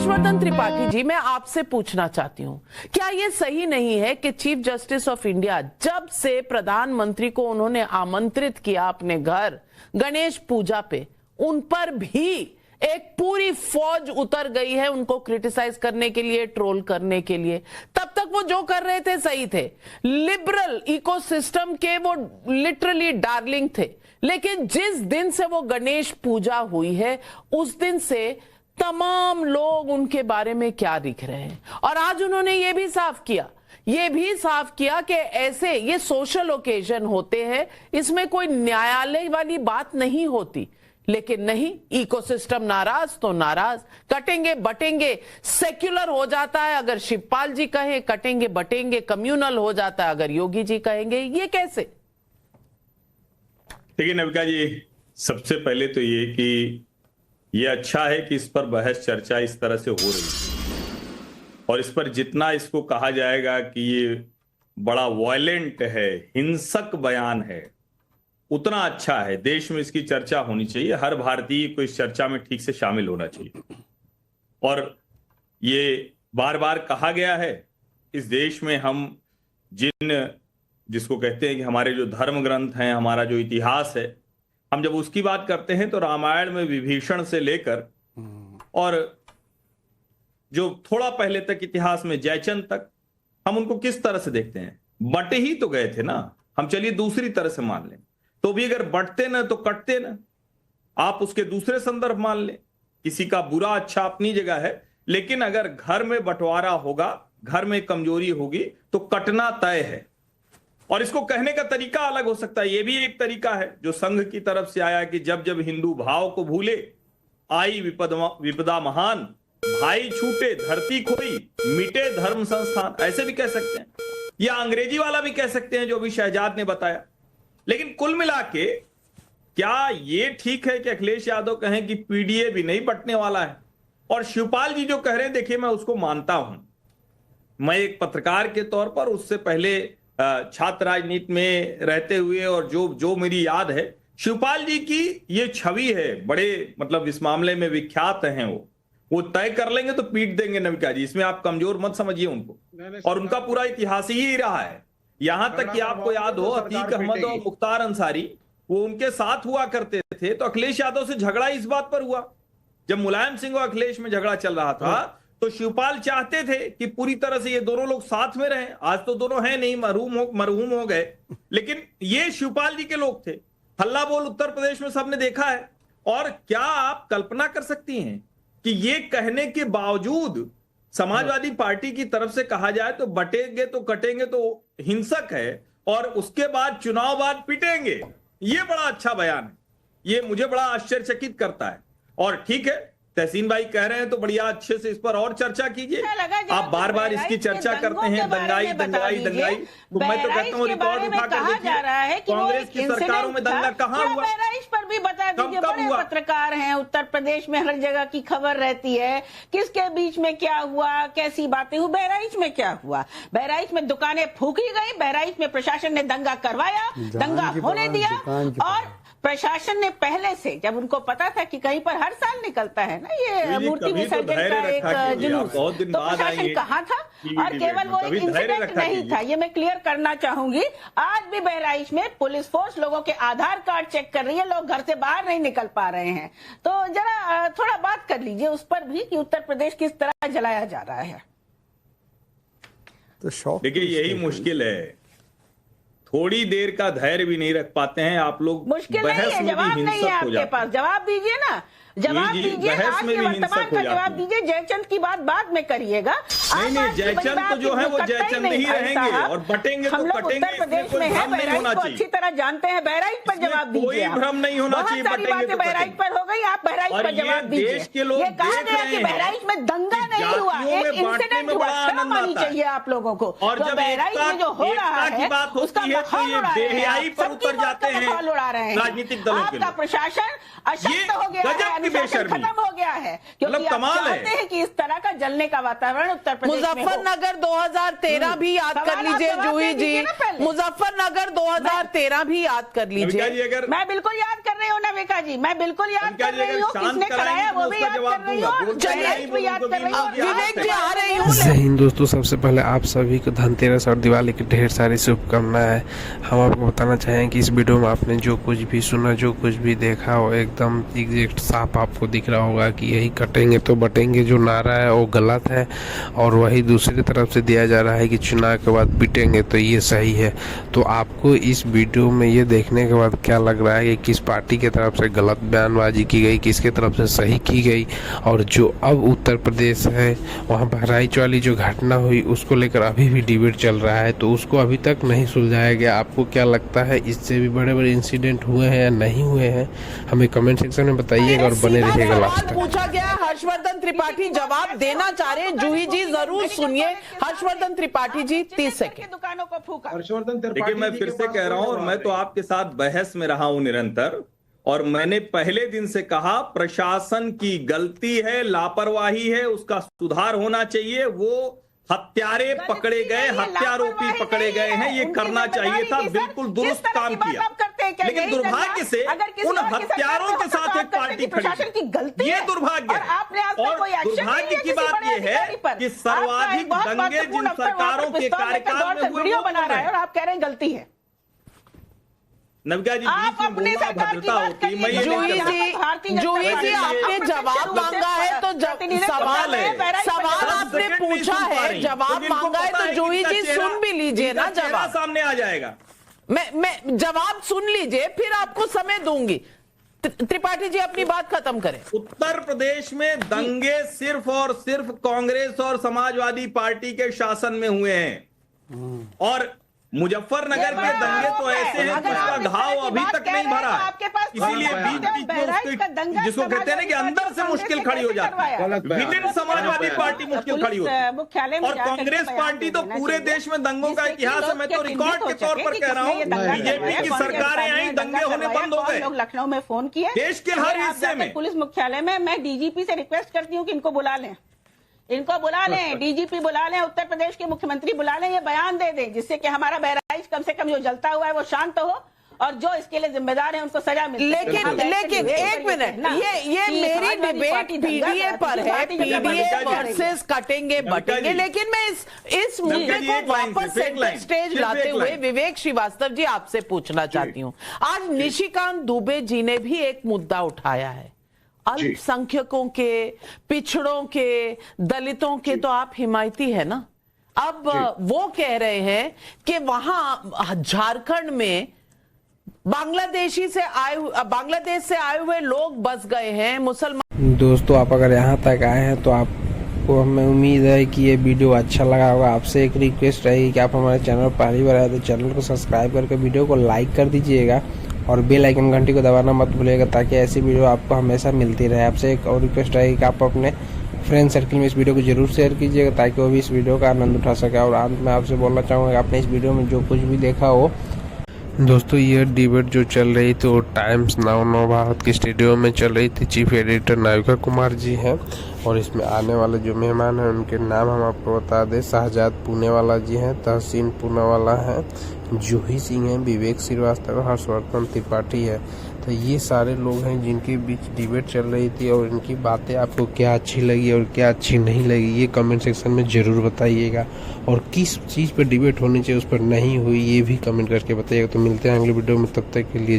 हर्षवर्धन त्रिपाठी जी, मैं आपसे पूछना चाहती हूं, क्या यह सही नहीं है कि चीफ जस्टिस ऑफ इंडिया जब से प्रधानमंत्री को उन्होंने आमंत्रित किया अपने घर गणेश पूजा पे, उन पर भी एक पूरी फौज उतर गई है उनको क्रिटिसाइज करने के लिए, ट्रोल करने के लिए। तब तक वो जो कर रहे थे सही थे, लिबरल इकोसिस्टम के वो लिटरली डार्लिंग थे। लेकिन जिस दिन से वो गणेश पूजा हुई है, उस दिन से तमाम लोग उनके बारे में क्या लिख रहे हैं। और आज उन्होंने ये भी साफ किया कि ऐसे ये सोशल ओकेजन होते हैं, इसमें कोई न्यायालय वाली बात नहीं होती। लेकिन नहीं, इकोसिस्टम नाराज तो नाराज, कटेंगे बटेंगे सेक्युलर हो जाता है अगर शिवपाल जी कहें, कटेंगे बटेंगे कम्युनल हो जाता है अगर योगी जी कहेंगे। ये कैसे? देखिए नविका जी, सबसे पहले तो ये कि ये अच्छा है कि इस पर बहस चर्चा इस तरह से हो रही है, और इस पर जितना इसको कहा जाएगा कि ये बड़ा वायलेंट है, हिंसक बयान है, उतना अच्छा है। देश में इसकी चर्चा होनी चाहिए, हर भारतीय को इस चर्चा में ठीक से शामिल होना चाहिए। और ये बार बार कहा गया है, इस देश में हम जिसको कहते हैं कि हमारे जो धर्म ग्रंथ हैं, हमारा जो इतिहास है, हम जब उसकी बात करते हैं तो रामायण में विभीषण से लेकर और जो थोड़ा पहले तक इतिहास में जयचंद तक, हम उनको किस तरह से देखते हैं? बटे ही तो गए थे ना। हम चलिए दूसरी तरह से मान लें, तो भी अगर बंटते ना तो कटते ना। आप उसके दूसरे संदर्भ मान लें, किसी का बुरा अच्छा अपनी जगह है, लेकिन अगर घर में बंटवारा होगा, घर में कमजोरी होगी तो कटना तय है। और इसको कहने का तरीका अलग हो सकता है। यह भी एक तरीका है जो संघ की तरफ से आया कि जब जब हिंदू भाव को भूले, आई विपदा महान, भाई छूटे धरती खोई, मिटे धर्म संस्थान, ऐसे भी कह सकते हैं, या अंग्रेजी वाला भी कह सकते हैं जो अभी शहजाद ने बताया। लेकिन कुल मिला के क्या ये ठीक है कि अखिलेश यादव कहें कि पीडीए भी नहीं बंटने वाला है? और शिवपाल जी जो कह रहे हैं, देखिए मैं उसको मानता हूं। मैं एक पत्रकार के तौर पर, उससे पहले छात्र राजनीति में रहते हुए, और जो मेरी याद है, शिवपाल जी की ये छवि है, बड़े मतलब इस मामले में विख्यात हैं। वो तय कर लेंगे तो पीट देंगे नविका जी, इसमें आप कमजोर मत समझिए उनको। और उनका पूरा इतिहास ही रहा है। यहां तक कि आपको याद हो, अतीक अहमद और मुख्तार अंसारी वो उनके साथ हुआ करते थे, तो अखिलेश यादव से झगड़ा इस बात पर हुआ। जब मुलायम सिंह और अखिलेश में झगड़ा चल रहा था, तो शिवपाल चाहते थे कि पूरी तरह से ये दोनों लोग साथ में रहें। आज तो दोनों हैं नहीं, मरहूम हो गए, लेकिन ये शिवपाल जी के लोग थे। हल्ला बोल उत्तर प्रदेश में सबने देखा है। और क्या आप कल्पना कर सकती हैं कि ये कहने के बावजूद समाजवादी पार्टी की तरफ से कहा जाए तो बटेंगे तो कटेंगे तो हिंसक है, और उसके बाद चुनाव बाद पिटेंगे? ये बड़ा अच्छा बयान है, ये मुझे बड़ा आश्चर्यचकित करता है। और ठीक है, तहसीन भाई कह रहे हैं तो बढ़िया, अच्छे से इस पर और चर्चा कीजिए। आप बार बार इसकी चर्चा करते हैं, दंगाई दंगाई दंगाई, तो मैं तो कहता हूँ रिकॉर्ड उठाकर देखिए, कांग्रेस की सरकारों में दंगा कहाँ हुआ? बहराइच पर भी बता दीजिए, बड़े पत्रकार हैं उत्तर प्रदेश में, हर जगह की खबर रहती है, किसके बीच में क्या हुआ, कैसी बातें हुई। बहराइच में क्या हुआ? बहराइच में दुकानें फूकी गई, बहराइच में प्रशासन ने दंगा करवाया, दंगा होने दिया। और प्रशासन ने पहले से, जब उनको पता था कि कहीं पर हर साल निकलता है ना ये मूर्ति विसर्जन का एक जुलूस, तो प्रशासन कहाँ था? और केवल वो एक इंसिडेंट नहीं था, ये मैं क्लियर करना चाहूंगी। आज भी बहराइच में पुलिस फोर्स लोगों के आधार कार्ड चेक कर रही है, लोग घर से बाहर नहीं निकल पा रहे हैं। तो जरा थोड़ा बात कर लीजिए उस पर भी कि उत्तर प्रदेश किस तरह जलाया जा रहा है। तो देखिए, यही मुश्किल है, थोड़ी देर का धैर्य भी नहीं रख पाते हैं आप लोग। मुश्किल नहीं है, जवाब नहीं है आपके पास, जवाब दीजिए ना, जवाब दीजिए। आज के वर्तमान का जवाब दीजिए। जयचंद की बात बाद में करिएगा। नहीं, जयचंद तो जो है वो जयचंद ही रहेंगे, और बटेंगे तो कटेंगे। उत्तर प्रदेश में है, बहराइच को अच्छी तरह जानते हैं, बहराइच पर जवाब दीजिए। कोई भ्रम नहीं होना चाहिए। बहुत सारी बातें बहराइच पर हो गई, आप बहराइच पर जवाब दीजिए। ये कहा गया कि बहराइच में दंगा नहीं हुआ, एक इंसिडेंट हुआ, शर्म आनी चाहिए आप लोगों को। और बहराइच में जो हो रहा है उसका तो ये बेहयाई पर उतर जाते हैं राजनीतिक दलों के आपका प्रशासन अशक्त हो गया है, अनुशासन खत्म हो गया है, क्योंकि आप चाहते हैं कि इस तरह का जलने का वातावरण उत्तर प्रदेश में हो। मुजफ्फरनगर 2013 भी याद कर लीजिए जूही जी, मुजफ्फरनगर 2013 भी याद कर लीजिए। मैं बिल्कुल याद कर रही हूँ नविका जी, मैं बिल्कुल याद कर रही हूँ, किसने कराया वो भी याद कर रही हूँ, भी याद कर रही हूँ, विवेक जी आ रही हूँ। जय हिंद दोस्तों, सबसे पहले आप सभी को धनतेरस और दिवाली की ढेर सारी शुभकामनाएं। हम आपको बताना चाहेंगे कि इस वीडियो में आपने जो कुछ भी सुना, जो कुछ भी देखा हो, एकदम एग्जैक्ट साफ आपको दिख रहा होगा कि यही कटेंगे तो बटेंगे जो नारा है वो गलत है, और वही दूसरी तरफ से दिया जा रहा है कि चुनाव के बाद पिटेंगे तो ये सही है। तो आपको इस वीडियो में ये देखने के बाद क्या लग रहा है कि किस पार्टी की तरफ से गलत बयानबाजी की गई, किसके तरफ से सही की गई, और जो अब उत्तर प्रदेश है वहाँ बहराइच वाली जो घटना हुई उसको लेकर अभी भी डिबेट चल रहा है, तो उसको अभी तक नहीं सुलझाया गया। आपको क्या लगता है, इससे भी बड़े बड़े इंसिडेंट हुए हैं या नहीं हुए हैं, हमें कमेंट सेक्शन में बताइएगा और बने रहिएगा लास्ट तक। पूछा गया, हर्षवर्धन त्रिपाठी जवाब देना चाह रहे हैं। जूही जी जरूर सुनिए, हर्षवर्धन त्रिपाठी जी 30 सेकंड। दुकानों को फूका। हर्षवर्धन देखिए, मैं फिर से कह रहा हूं, और मैं तो आपके साथ बहस में रहा हूं निरंतर, और मैंने पहले दिन से कहा प्रशासन की गलती है, लापरवाही है, उसका सुधार होना चाहिए। वो हत्यारे पकड़े गए, हत्यारोपी पकड़े गए हैं, ये करना चाहिए था, बिल्कुल दुरुस्त काम किया। लेकिन दुर्भाग्य से उन हत्यारों के साथ एक पार्टी खड़ी, ये दुर्भाग्य है। और दुर्भाग्य की बात यह है कि सर्वाधिक दंगे जिन सरकारों के कार्यकाल में हुए वीडियो बना रहा है और आप कह रहे हैं गलती है। नविका जी, बीच में बोलना भद्रता होती। जूही जी आपने जवाब मांगा है तो सवाल आपने पूछा है, जवाब मांगा है तो जूही जी सुन भी लीजिए ना, जवाब सामने आ जाएगा। मैं जवाब सुन लीजिए, फिर आपको समय दूंगी। त्रिपाठी जी अपनी बात खत्म करें। उत्तर प्रदेश में दंगे सिर्फ और सिर्फ कांग्रेस और समाजवादी पार्टी के शासन में हुए हैं, और मुजफ्फरनगर के दंगे तो ऐसे हैं जिसका घाव अभी तक नहीं भरा, इसीलिए बीच बीच में उसके जिसको कहते हैं ना कि अंदर से मुश्किल खड़ी हो जाती है, विदिन समाजवादी पार्टी मुश्किल खड़ी होती है। और कांग्रेस पार्टी तो पूरे देश में दंगों का इतिहास है। मैं तो रिकॉर्ड के तौर पर कह रहा हूँ, बीजेपी की सरकारें आई, दंगे होने बंद हो गए। लोग लखनऊ में फोन किए, देश के हर हिस्से में। पुलिस मुख्यालय में मैं डीजीपी से रिक्वेस्ट करती हूँ कि इनको बुला लें, इनको बुला लें, डीजीपी बुला लें, उत्तर प्रदेश के मुख्यमंत्री बुला लें, ये बयान दे दें जिससे कि हमारा बहराइच कम से कम जो जलता हुआ है वो शांत हो, और जो इसके लिए जिम्मेदार है उनको सजा मिले। लेकिन एक मिनट, ये मेरी डिबेट पीडीए पर है, पीडीए वर्सेस कटेंगे बटेंगे, लेकिन मैं इस मुद्दे को वापस सेंटर स्टेज लाते हुए विवेक श्रीवास्तव जी आपसे पूछना चाहती हूँ। आज निशिकांत दुबे जी ने भी एक मुद्दा उठाया है, अल्पसंख्यकों के, पिछड़ों के, दलितों के तो आप हिमायती है ना। अब वो कह रहे हैं कि वहां झारखंड में बांग्लादेश से आए हुए लोग बस गए हैं, मुसलमान। दोस्तों, आप अगर यहाँ तक आए हैं तो आपको हमें उम्मीद है कि ये वीडियो अच्छा लगा होगा। आपसे एक रिक्वेस्ट रहेगी कि आप हमारे चैनल पर पहली बार आए तो चैनल को सब्सक्राइब करके वीडियो को लाइक कर दीजिएगा, और बेल आइकन घंटी को दबाना मत भूलिएगा, ताकि ऐसी वीडियो आपको हमेशा मिलती रहे। आपसे एक और रिक्वेस्ट रहेगी कि आप अपने फ्रेंड सर्किल में इस वीडियो को जरूर शेयर कीजिएगा, ताकि वो भी इस वीडियो का आनंद उठा सके। और अंत में आपसे बोलना चाहूँगा कि आपने इस वीडियो में जो कुछ भी देखा हो, दोस्तों ये डिबेट जो चल रही थी वो टाइम्स नाउ नव भारत के स्टूडियो में चल रही थी। चीफ एडिटर नाविका कुमार जी हैं, और इसमें आने वाले जो मेहमान हैं उनके नाम हम आपको बता दें। शाहजाद पूनेवाला जी हैं, तहसीन पूनेवाला हैं, जूही सिंह हैं, विवेक श्रीवास्तव, हर्षवर्धन त्रिपाठी है। तो ये सारे लोग हैं जिनके बीच डिबेट चल रही थी, और इनकी बातें आपको क्या अच्छी लगी और क्या अच्छी नहीं लगी ये कमेंट सेक्शन में ज़रूर बताइएगा, और किस चीज़ पर डिबेट होनी चाहिए उस पर नहीं हुई ये भी कमेंट करके बताइएगा। तो मिलते हैं अगले वीडियो में, तब तक के लिए